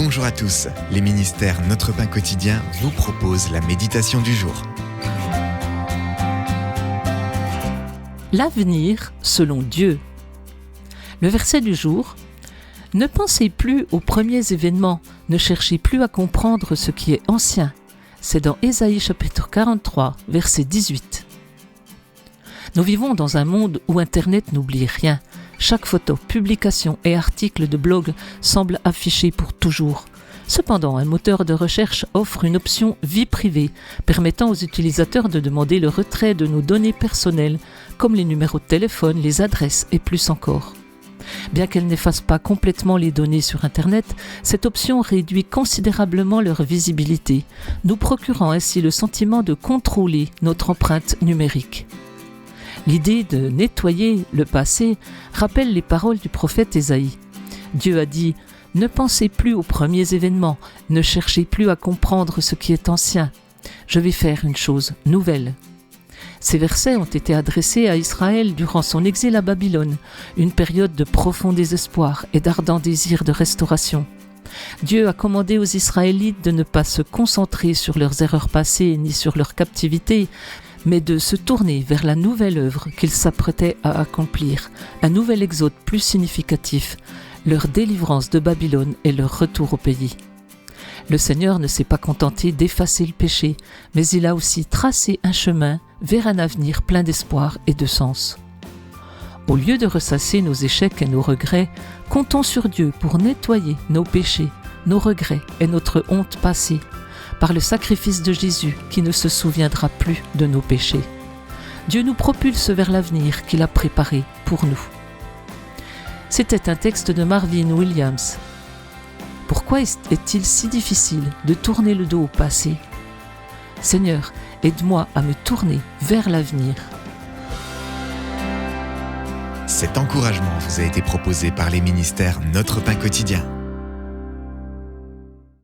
Bonjour à tous, les ministères Notre Pain Quotidien vous proposent la méditation du jour. L'avenir selon Dieu. Le verset du jour: Ne pensez plus aux premiers événements, ne cherchez plus à comprendre ce qui est ancien. C'est dans Ésaïe chapitre 43, verset 18. Nous vivons dans un monde où Internet n'oublie rien. Chaque photo, publication et article de blog semble affiché pour toujours. Cependant, un moteur de recherche offre une option vie privée, permettant aux utilisateurs de demander le retrait de nos données personnelles, comme les numéros de téléphone, les adresses et plus encore. Bien qu'elle n'efface pas complètement les données sur Internet, cette option réduit considérablement leur visibilité, nous procurant ainsi le sentiment de contrôler notre empreinte numérique. L'idée de nettoyer le passé rappelle les paroles du prophète Ésaïe. Dieu a dit « Ne pensez plus aux premiers événements, ne cherchez plus à comprendre ce qui est ancien. Je vais faire une chose nouvelle. » Ces versets ont été adressés à Israël durant son exil à Babylone, une période de profond désespoir et d'ardent désir de restauration. Dieu a commandé aux Israélites de ne pas se concentrer sur leurs erreurs passées ni sur leur captivité, mais de se tourner vers la nouvelle œuvre qu'ils s'apprêtaient à accomplir, un nouvel exode plus significatif, leur délivrance de Babylone et leur retour au pays. Le Seigneur ne s'est pas contenté d'effacer le péché, mais il a aussi tracé un chemin vers un avenir plein d'espoir et de sens. Au lieu de ressasser nos échecs et nos regrets, comptons sur Dieu pour nettoyer nos péchés, nos regrets et notre honte passée, par le sacrifice de Jésus qui ne se souviendra plus de nos péchés. Dieu nous propulse vers l'avenir qu'il a préparé pour nous. C'était un texte de Marvin Williams. Pourquoi est-il si difficile de tourner le dos au passé? Seigneur, aide-moi à me tourner vers l'avenir. Cet encouragement vous a été proposé par les ministères Notre Pain Quotidien.